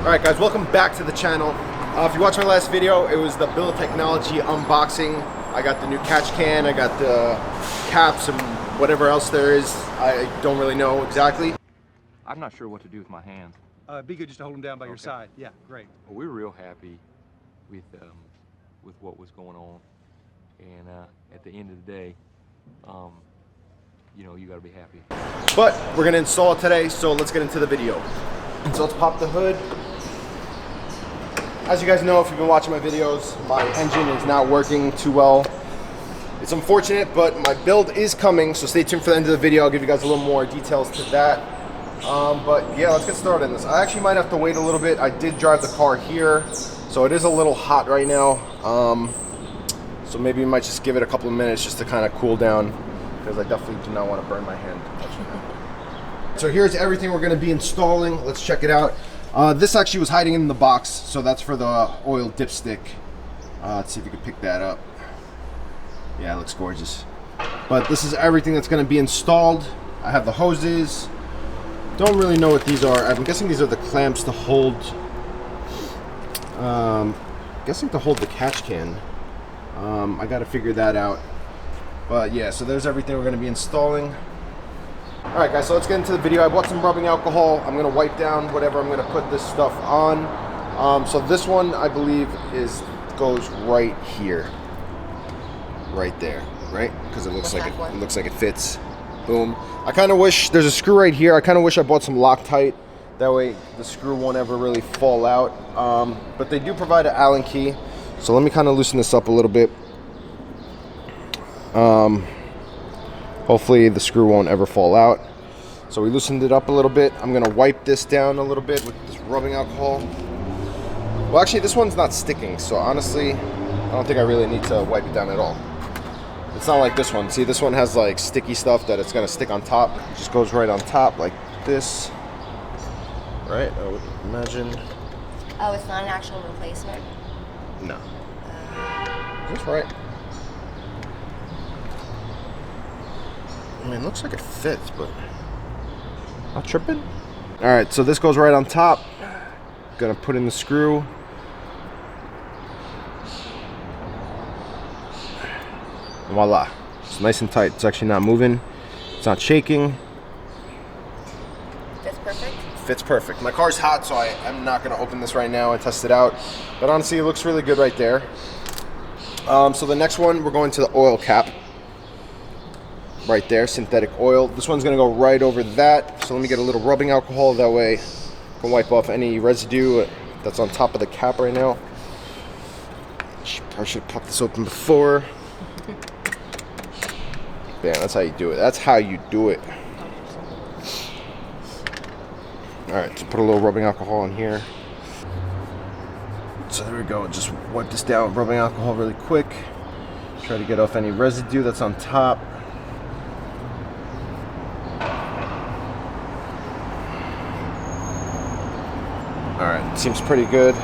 Alright guys, welcome back to the channel. If you watched my last video, it was the Billet technology unboxing. I got the new catch can, I got the caps and whatever else there is. I don't really know exactly. I'm not sure what to do with my hands. Be good just to hold them down by your side. Yeah, great. Well, we're real happy with what was going on, and at the end of the day, you know, you got to be happy. But we're gonna install it today, so let's get into the video. So let's pop the hood. As you guys know, if you've been watching my videos, my engine is not working too well. It's unfortunate, but my build is coming, so stay tuned for the end of the video. I'll give you guys a little more details to that. But yeah, let's get started on this. I actually might have to wait a little bit. I did drive the car here, so it is a little hot right now. So maybe we might just give it a couple of minutes just to kind of cool down, because I definitely do not want to burn my hand. So here's everything we're going to be installing. Let's check it out. This actually was hiding in the box, so that's for the oil dipstick. Let's see if we can pick that up. Yeah, it looks gorgeous. But this is everything that's going to be installed. I have the hoses. Don't really know what these are. I'm guessing these are the clamps to hold. Guessing to hold the catch can. I got to figure that out. But yeah, so there's everything we're going to be installing. Alright guys, so let's get into the video. I bought some rubbing alcohol. I'm going to wipe down whatever I'm going to put this stuff on. So this one, I believe, goes right here. Right there, right? Because it looks like it fits. Boom. I kind of wish, there's a screw right here. I kind of wish I bought some Loctite. That way the screw won't ever really fall out. But they do provide an Allen key. So let me kind of loosen this up a little bit. Hopefully the screw won't ever fall out. So we loosened it up a little bit. I'm gonna wipe this down a little bit with this rubbing alcohol. Well, actually this one's not sticking, so honestly, I don't think I really need to wipe it down at all. It's not like this one. See, this one has like sticky stuff that it's gonna stick on top. It just goes right on top like this. Right, I would imagine. Oh, it's not an actual replacement? No. Is this right? I mean, it looks like it fits, but not tripping. All right, so this goes right on top. Gonna put in the screw. Voila, it's nice and tight. It's actually not moving. It's not shaking. Fits perfect? Fits perfect. My car's hot, so I'm not gonna open this right now and test it out. But honestly, it looks really good right there. So the next one, we're going to the oil cap. Right there, synthetic oil. This one's gonna go right over that. So let me get a little rubbing alcohol. That way I can wipe off any residue that's on top of the cap right now. I should have popped this open before. Damn, that's how you do it. That's how you do it. Alright, so put a little rubbing alcohol in here. So there we go. Just wipe this down with rubbing alcohol really quick. Try to get off any residue that's on top. Alright, seems pretty good.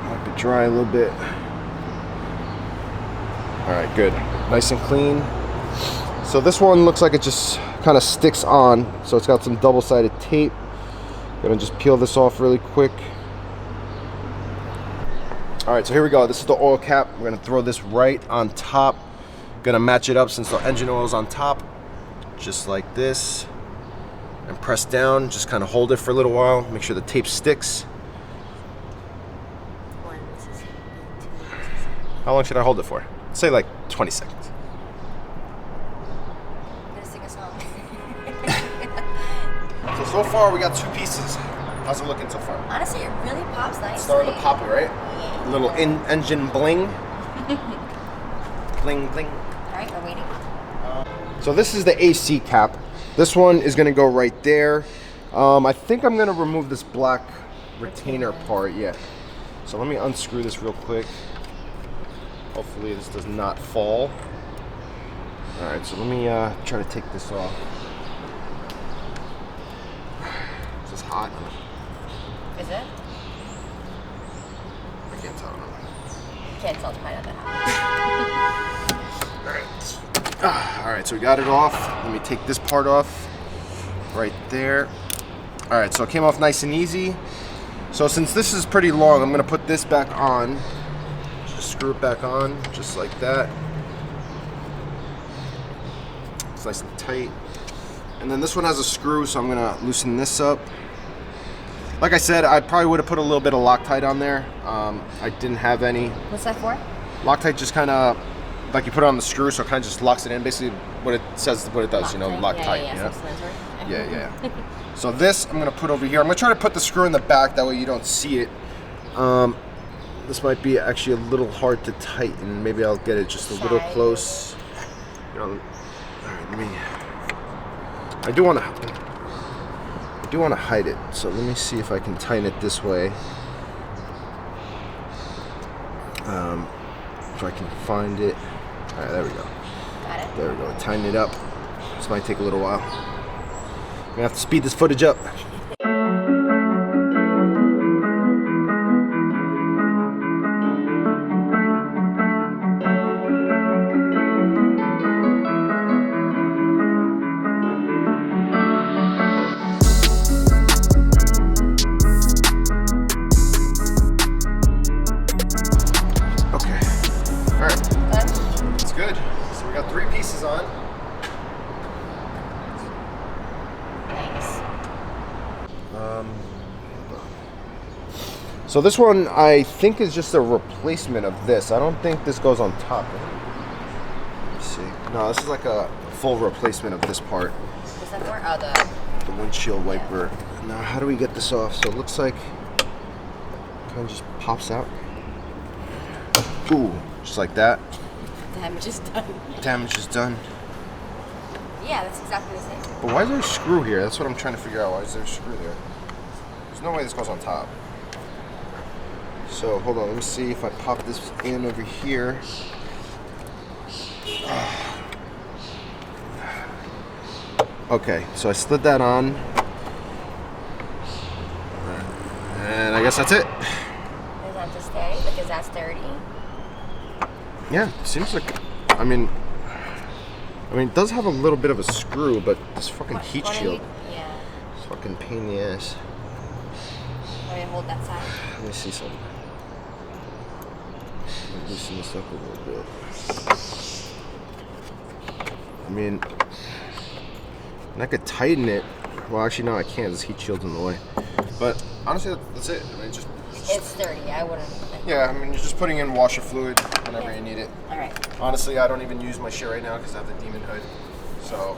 Wipe it dry a little bit. Alright, good. Nice and clean. So this one looks like it just kind of sticks on. So it's got some double-sided tape. Gonna just peel this off really quick. Alright, so here we go. This is the oil cap. We're gonna throw this right on top. Gonna match it up since the engine oil is on top. Just like this. And press down, just kind of hold it for a little while, make sure the tape sticks. How long should I hold it for? Say like 20 seconds. I'm gonna sing a song. So far we got two pieces. How's it looking so far? Honestly, it really pops nicely. It's starting to pop it, right? Yeah. A little engine bling. Bling, bling. Alright, we're waiting. So this is the AC cap. This one is gonna go right there. I think I'm gonna remove this black retainer part, yeah. So let me unscrew this real quick. Hopefully this does not fall. All right, so let me try to take this off. Is this hot? Is it? I can't tell. Can't tell, it's probably not that hot. All right. All right, so we got it off. Let me take this part off right there. All right, so it came off nice and easy. So since this is pretty long, I'm gonna put this back on. Just screw it back on, just like that. It's nice and tight. And then this one has a screw, so I'm gonna loosen this up. Like I said, I probably would have put a little bit of Loctite on there. I didn't have any. What's that for? Loctite just kind of, like you put it on the screw, so it kind of just locks it in. Basically, what it says, what it does, Loctite. you know, Loctite. Yeah. So this I'm gonna put over here. I'm gonna try to put the screw in the back, that way you don't see it. This might be actually a little hard to tighten. Maybe I'll get it just a little close. You know, all right, let me. I do want to hide it. So let me see if I can tighten it this way. If I can find it. All right, there we go. Got it. There we go. Tighten it up. This might take a little while. I'm gonna have to speed this footage up. Okay. All right. It's good. So we got 3 pieces on. So this one I think is just a replacement of this. I don't think this goes on top. Let's see. No, this is like a full replacement of this part. What's that for? Oh, The windshield wiper. Now how do we get this off? So it looks like it kind of just pops out. Ooh, just like that. damage is done. Damage is done. Yeah, that's exactly the same. But why is there a screw here? That's what I'm trying to figure out. Why is there a screw there? There's no way this goes on top. So hold on, let me see if I pop this in over here. Okay, so I slid that on. And I guess that's it. Is that to stay? Because that's dirty. Yeah, seems like, I mean, it does have a little bit of a screw, but this fucking heat shield. Yeah. It's fucking pain in the ass. Let me hold that side. Let me see something. Loosen this up a little bit. I mean, and I could tighten it. Well, actually, no, I can't. This heat shield's in the way. But honestly, that's it. I mean, just It's dirty. I wouldn't. yeah. I mean, you're just putting in washer fluid whenever you need it. All right. Honestly, I don't even use my shit right now because I have the demon hood. So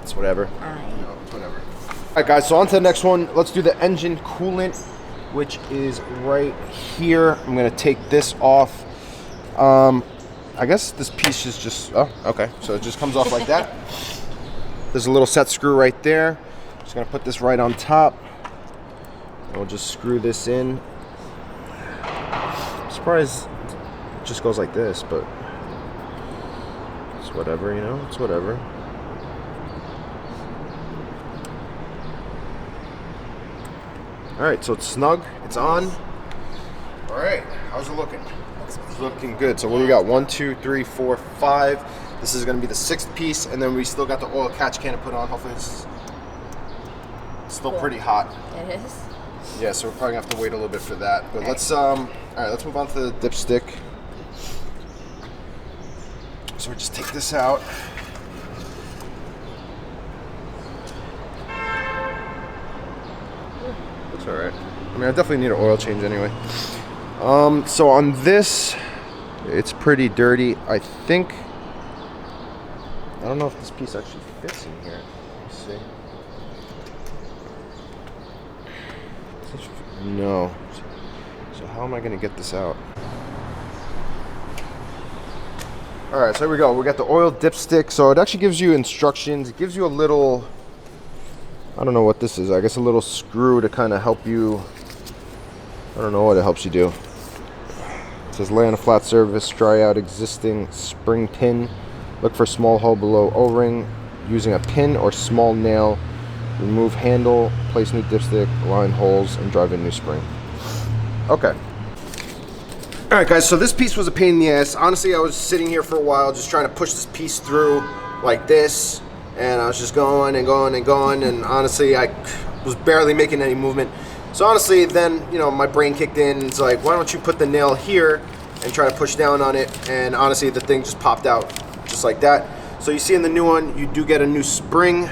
it's whatever. You know, it's whatever. All right, guys. So on to the next one. Let's do the engine coolant, which is right here. I'm gonna take this off. I guess this piece is just, oh, okay. So it just comes off like that. There's a little set screw right there. Just gonna put this right on top. And we'll just screw this in. I'm surprised it just goes like this, but it's whatever, you know, it's whatever. All right, so it's snug, it's on. All right, how's it looking? It's looking good. So what do we got? 1, 2, 3, 4, 5. This is gonna be the 6th piece, and then we still got the oil catch can to put on. Hopefully it's still pretty hot. It is. Yeah, so we're probably gonna have to wait a little bit for that. But let's all right, let's move on to the dipstick. So we just take this out. That's all right. I mean, I definitely need an oil change anyway. So on this, it's pretty dirty. I think, I don't know if this piece actually fits in here. Let's see. No. So how am I gonna get this out? All right, so here we go. We got the oil dipstick. So it actually gives you instructions. It gives you a little, I don't know what this is. I guess a little screw to kind of help you. I don't know what it helps you do. It says lay on a flat surface, dry out existing spring pin. Look for small hole below O-ring. Using a pin or small nail, remove handle, place new dipstick, line holes, and drive in new spring. Okay. All right, guys, so this piece was a pain in the ass. Honestly, I was sitting here for a while just trying to push this piece through like this, and I was just going and going and going, and honestly, I was barely making any movement. So honestly, then, you know, my brain kicked in. It's like, why don't you put the nail here and try to push down on it? And honestly, the thing just popped out just like that. So you see in the new one, you do get a new spring.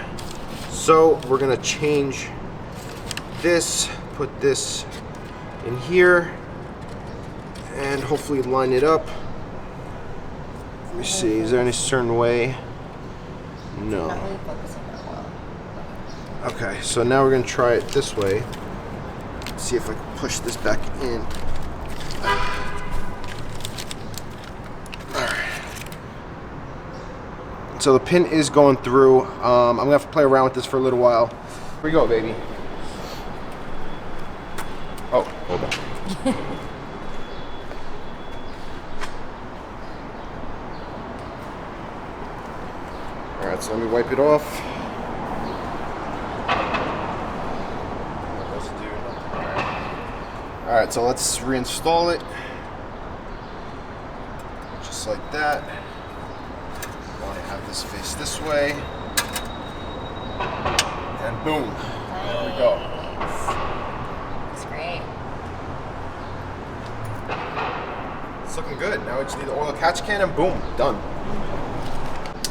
So we're gonna change this, put this in here, and hopefully line it up. Let me see, is there any certain way? No. Not really focusing that well. Okay, so now we're gonna try it this way. See if I can push this back in. Alright. So the pin is going through. I'm gonna have to play around with this for a little while. Here we go, baby. Oh, hold on. Alright, so let me wipe it off. Alright, so let's reinstall it. Just like that. Now I have this face this way. And boom. There we go. That's great. It's looking good. Now we just need the oil catch can and boom, done.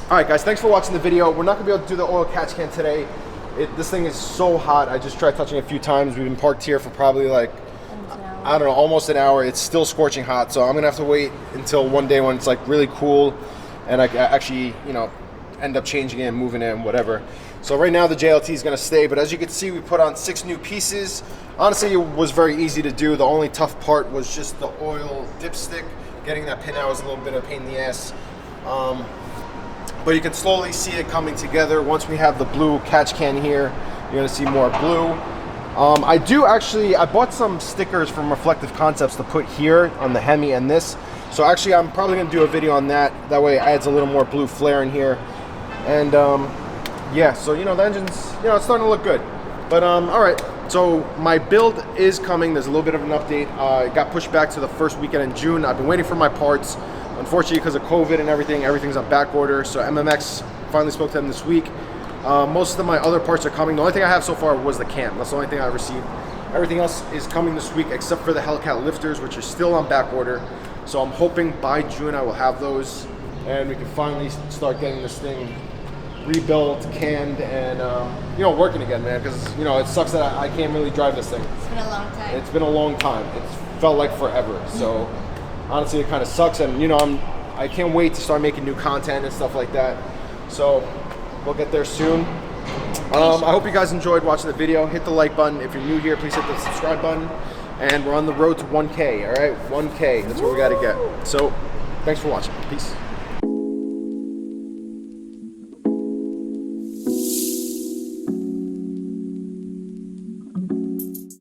Alright guys, thanks for watching the video. We're not going to be able to do the oil catch can today. This thing is so hot. I just tried touching it a few times. We've been parked here for probably like, I don't know, almost an hour. It's still scorching hot, so I'm going to have to wait until one day when it's like really cool and I actually, you know, end up changing it and moving it and whatever. So right now the JLT is going to stay, but as you can see, we put on 6 new pieces. Honestly, it was very easy to do. The only tough part was just the oil dipstick. Getting that pin out was a little bit of a pain in the ass. But you can slowly see it coming together. Once we have the blue catch can here, you're gonna see more blue. I bought some stickers from Reflective Concepts to put here on the Hemi and this. So actually I'm probably gonna do a video on that. That way it adds a little more blue flare in here. And yeah, so you know, the engine's, you know, it's starting to look good. But all right, so my build is coming. There's a little bit of an update. It got pushed back to the first weekend in June. I've been waiting for my parts. Unfortunately, because of COVID and everything's on back order. So MMX finally spoke to them this week. Most of my other parts are coming. The only thing I have so far was the cam. That's the only thing I received. Everything else is coming this week except for the Hellcat lifters, which are still on back order. So I'm hoping by June I will have those and we can finally start getting this thing rebuilt, canned, and you know, working again, man. Because you know, it sucks that I can't really drive this thing. It's been a long time. It's been a long time. It's felt like forever. So honestly, it kind of sucks, and you know, I can't wait to start making new content and stuff like that. So we'll get there soon. I hope you guys enjoyed watching the video. Hit the like button. If you're new here, please hit the subscribe button. And we're on the road to 1K, all right? 1K, that's what we got to get. So thanks for watching. Peace.